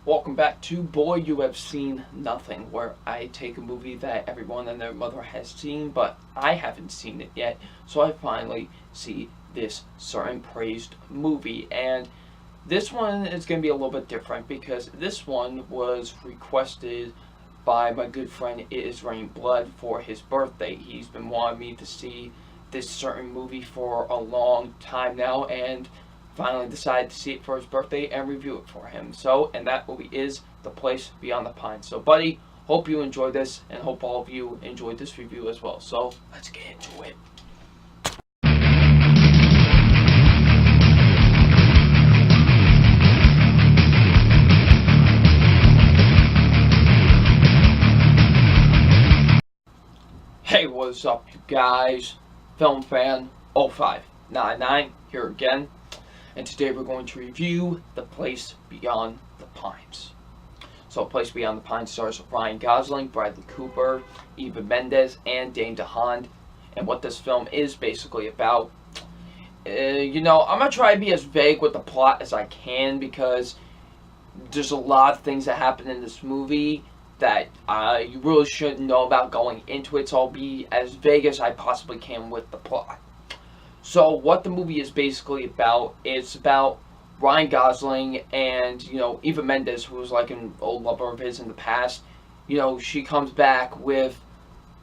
Welcome back to Boy You Have Seen Nothing, where I take a movie that everyone and their mother has seen, but I haven't seen it yet, so I finally see this certain praised movie. And this one is going to be a little bit different because this one was requested by my good friend It Is Rain Blood for his birthday. He's been wanting me to see this certain movie for a long time now, and finally decided to see it for his birthday and review it for him. And that movie is The Place Beyond the Pines. So, buddy, hope you enjoyed this, and hope all of you enjoyed this review as well. So, let's get into it. Hey, what's up, you guys? Film fan 0599 here again. And today we're going to review The Place Beyond the Pines. So, Place Beyond the Pines stars Ryan Gosling, Bradley Cooper, Eva Mendes, and Dane DeHaan. And what this film is basically about. I'm going to try to be as vague with the plot as I can because there's a lot of things that happen in this movie that you really shouldn't know about going into it. So I'll be as vague as I possibly can with the plot. So what the movie is basically about, it's about Ryan Gosling and, Eva Mendes, who was like an old lover of his in the past. She comes back with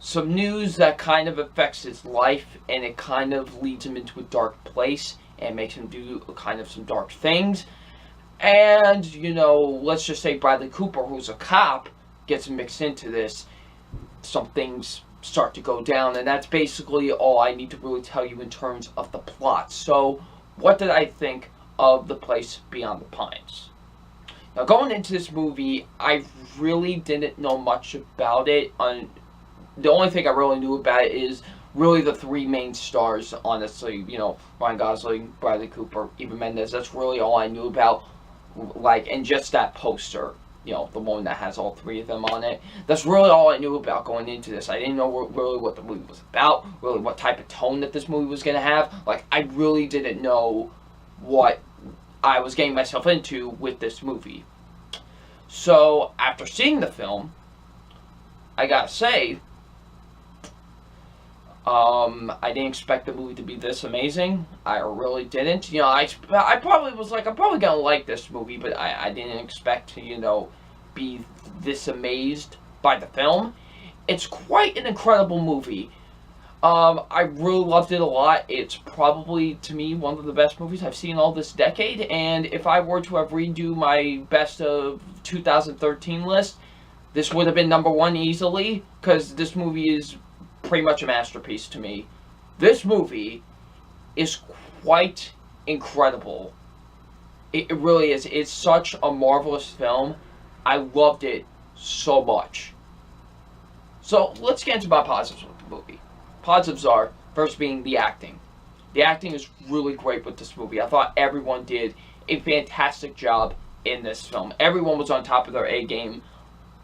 some news that kind of affects his life, and it kind of leads him into a dark place and makes him do kind of some dark things. And, let's just say Bradley Cooper, who's a cop, gets mixed into this. Some things start to go down, and that's basically all I need to really tell you in terms of the plot. So, what did I think of The Place Beyond the Pines? Now, going into this movie, I really didn't know much about it. The only thing I really knew about it is really the three main stars, honestly. Ryan Gosling, Bradley Cooper, Eva Mendes. That's really all I knew about, and just that poster. The one that has all three of them on it. That's really all I knew about going into this. I didn't know really what the movie was about, really what type of tone that this movie was going to have. I really didn't know what I was getting myself into with this movie. So, after seeing the film, I gotta say, I didn't expect the movie to be this amazing. I really didn't. I probably was like, I'm probably gonna like this movie, but I didn't expect to, be this amazed by the film. It's quite an incredible movie. I really loved it a lot. It's probably, to me, one of the best movies I've seen all this decade, and if I were to have redo my best of 2013 list, this would have been number one easily, because this movie is pretty much a masterpiece to me. This movie is quite incredible. It really is. It's such a marvelous film. I loved it so much. So let's get into my positives with the movie. Positives are, first being the acting. The acting is really great with this movie. I thought everyone did a fantastic job in this film. Everyone was on top of their A game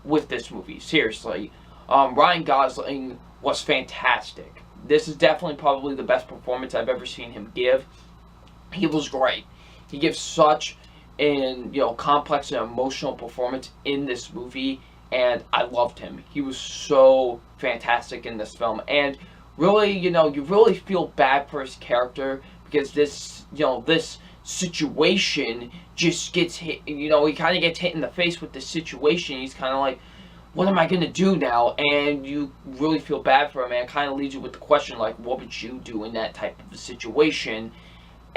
with this movie. Seriously. Ryan Gosling was fantastic. This is definitely probably the best performance I've ever seen him give. He was great. He gives such an complex and emotional performance in this movie, and I loved him. He was so fantastic in this film, and really, you really feel bad for his character because this situation just gets hit. He kind of gets hit in the face with this situation. He's kind of like, what am I going to do now? And you really feel bad for him, and it kind of leaves you with the question, what would you do in that type of a situation?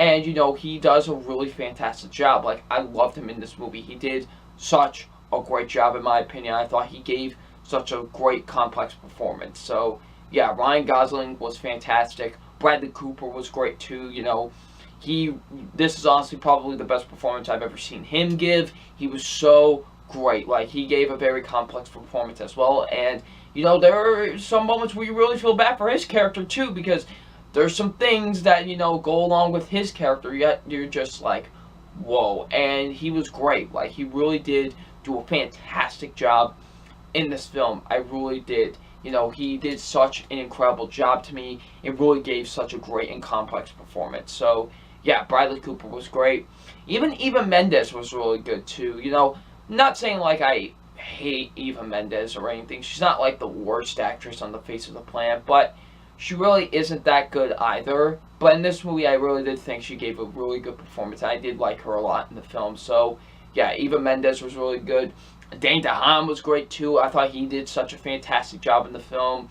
And, he does a really fantastic job. I loved him in this movie. He did such a great job, in my opinion. I thought he gave such a great, complex performance. So, yeah, Ryan Gosling was fantastic. Bradley Cooper was great, too. This is honestly probably the best performance I've ever seen him give. He was so great. He gave a very complex performance as well, and there are some moments where you really feel bad for his character too, because there's some things that go along with his character, yet you're just like, whoa. And he was great. He really did do a fantastic job in this film. I really did. He did such an incredible job to me. It really gave such a great and complex performance. So yeah, Bradley Cooper was great. Even Eva Mendes was really good too. not saying like I hate Eva Mendes or anything. She's not like the worst actress on the face of the planet, but she really isn't that good either. But in this movie, I really did think she gave a really good performance. I did like her a lot in the film. So, yeah, Eva Mendes was really good. Dane DeHaan was great too. I thought he did such a fantastic job in the film.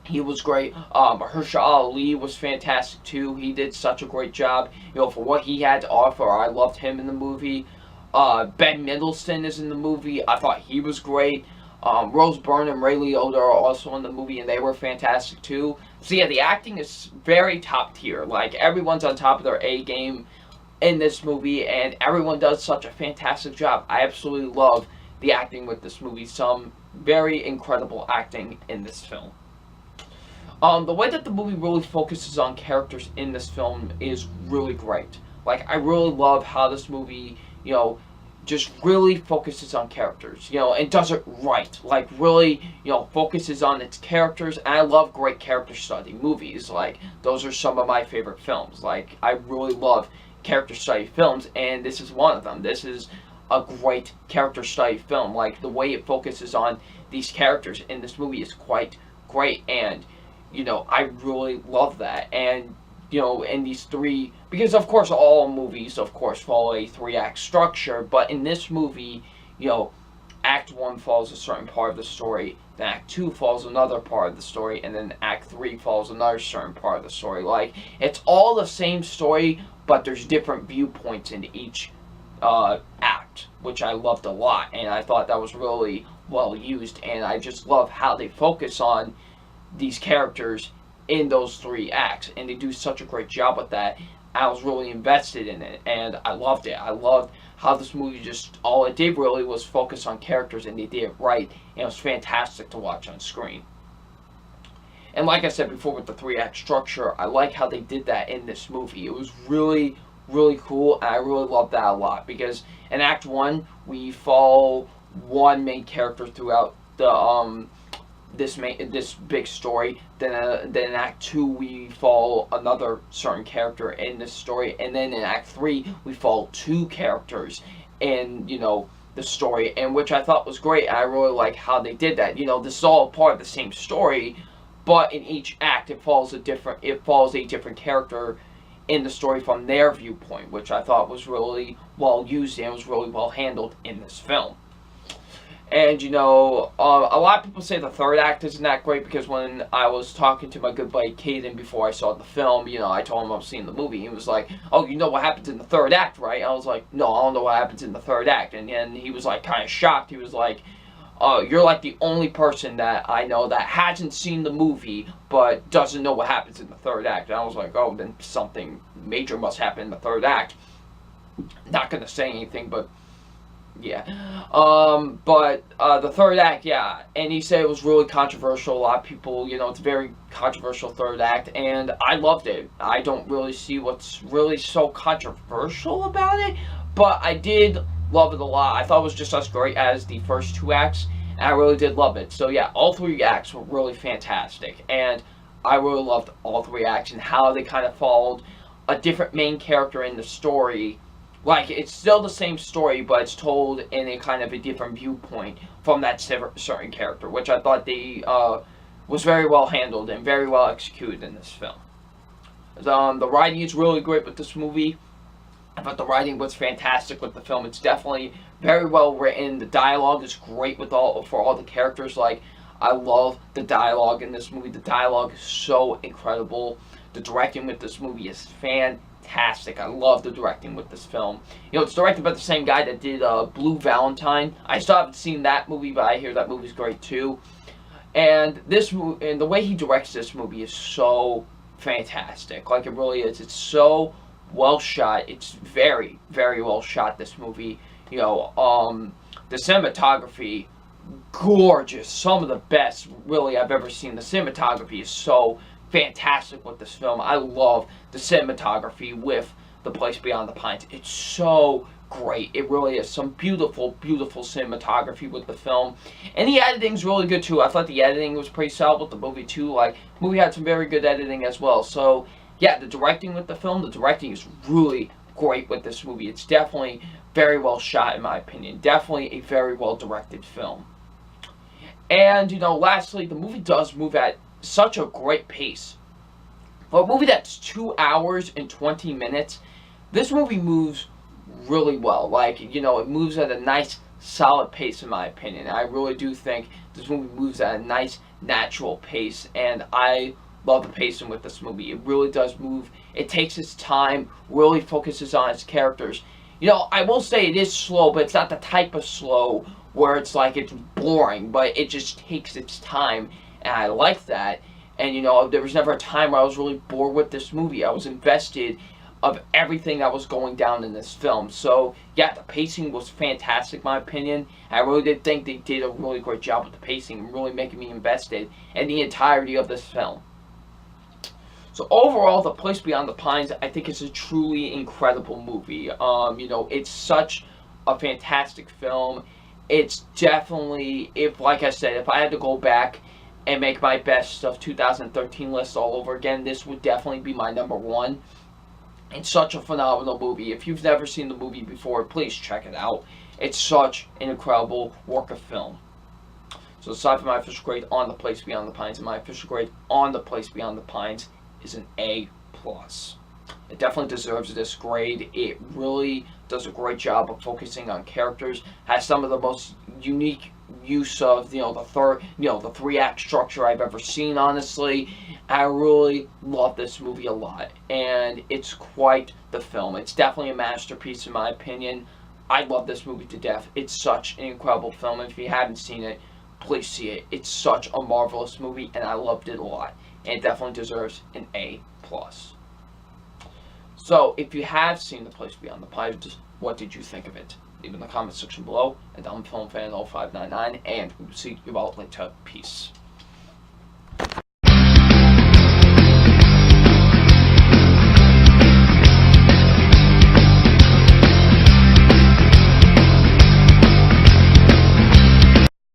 He was great. Mahershala Ali was fantastic too. He did such a great job. You know, for what he had to offer, I loved him in the movie. Ben Mendelsohn is in the movie. I thought he was great. Rose Byrne and Ray Liotta are also in the movie, and they were fantastic too. So yeah, the acting is very top tier. Like, everyone's on top of their A game in this movie, and everyone does such a fantastic job. I absolutely love the acting with this movie. Some very incredible acting in this film. The way that the movie really focuses on characters in this film is really great. Like, I really love how this movie, you know, just really focuses on characters, you know, and does it right. Like, really, you know, focuses on its characters. And I love great character study movies. Like, those are some of my favorite films. Like, I really love character study films, and this is one of them. This is a great character study film. Like, the way it focuses on these characters in this movie is quite great, and you know, I really love that. And, you know, in these three, because of course all movies, of course, follow a three-act structure, but in this movie, you know, Act 1 follows a certain part of the story, then Act 2 follows another part of the story, and then Act 3 follows another certain part of the story. Like, it's all the same story, but there's different viewpoints in each act, which I loved a lot, and I thought that was really well used, and I just love how they focus on these characters in those three acts, and they do such a great job with that. I was really invested in it, and I loved it. I loved how this movie just, all it did really was focus on characters, and they did it right, and it was fantastic to watch on screen. And like I said before with the three-act structure, I like how they did that in this movie. It was really, really cool, and I really loved that a lot, because in Act 1, we follow one main character throughout the, this big story. Then in Act 2 we follow another certain character in this story, and then in Act 3 we follow two characters in, you know, the story, and which I thought was great. I really like how they did that. You know, this is all part of the same story, but in each act it follows a different character in the story from their viewpoint, which I thought was really well used and was really well handled in this film. And, you know, a lot of people say the third act isn't that great, because when I was talking to my good buddy Caden before I saw the film, you know, I told him I was seeing the movie. He was like, oh, you know what happens in the third act, right? I was like, no, I don't know what happens in the third act. And then he was, like, kind of shocked. He was like, you're, like, the only person that I know that hasn't seen the movie but doesn't know what happens in the third act. And I was like, oh, then something major must happen in the third act. Not going to say anything, but yeah. The third act, yeah, and he said it was really controversial. A lot of people, you know, it's a very controversial third act, and I loved it. I don't really see what's really so controversial about it, but I did love it a lot. I thought it was just as great as the first two acts, and I really did love it. So yeah, all three acts were really fantastic, and I really loved all three acts and how they kind of followed a different main character in the story. Like, it's still the same story, but it's told in a kind of a different viewpoint from that certain character, which I thought they was very well handled and very well executed in this film. The writing is really great with this movie. I thought the writing was fantastic with the film. It's definitely very well written. The dialogue is great for all the characters. Like, I love the dialogue in this movie. The dialogue is so incredible. The directing with this movie is fantastic. I love the directing with this film. You know, it's directed by the same guy that did Blue Valentine. I still haven't seen that movie, but I hear that movie's great too. And this movie, and the way he directs this movie is so fantastic. Like, it really is. It's so well shot. It's very, very well shot, this movie. You know, the cinematography, gorgeous. Some of the best, really, I've ever seen. The cinematography is so fantastic with this film. I love the cinematography with The Place Beyond the Pines. It's so great. It really is. Some beautiful, beautiful cinematography with the film. And the editing's really good too. I thought the editing was pretty solid with the movie too. Like, the movie had some very good editing as well. So, yeah, the directing with the film, the directing is really great with this movie. It's definitely very well shot, in my opinion. Definitely a very well directed film. And, lastly, the movie does move at such a great pace. For a movie that's 2 hours and 20 minutes, this movie moves really well. It moves at a nice, solid pace, in my opinion. I really do think this movie moves at a nice, natural pace, and I love the pacing with this movie. It really does move. It takes its time, really focuses on its characters. I will say it is slow, but it's not the type of slow where it's boring, but it just takes its time, and I like that. And, there was never a time where I was really bored with this movie. I was invested of everything that was going down in this film. So, yeah, the pacing was fantastic, in my opinion. I really did think they did a really great job with the pacing, really making me invested in the entirety of this film. So overall, The Place Beyond the Pines, I think is a truly incredible movie. It's such a fantastic film. It's definitely, like I said, if I had to go back and make my best of 2013 list all over again, this would definitely be my number one. It's such a phenomenal movie. If you've never seen the movie before, please check it out. It's such an incredible work of film. So aside from my official grade on The Place Beyond the Pines, and my official grade on The Place Beyond the Pines is an A+. It definitely deserves this grade. It really does a great job of focusing on characters. Has some of the most unique use of the 3-act structure I've ever seen. Honestly, I really love this movie a lot, and it's quite the film. It's definitely a masterpiece in my opinion. I love this movie to death. It's such an incredible film. If you haven't seen it, please see it. It's such a marvelous movie, and I loved it a lot. And it definitely deserves an A+. So, if you have seen The Place Beyond the Pines, what did you think of it? Leave in the comment section below. And I'm FilmFan0599, and we will see you all later. Peace.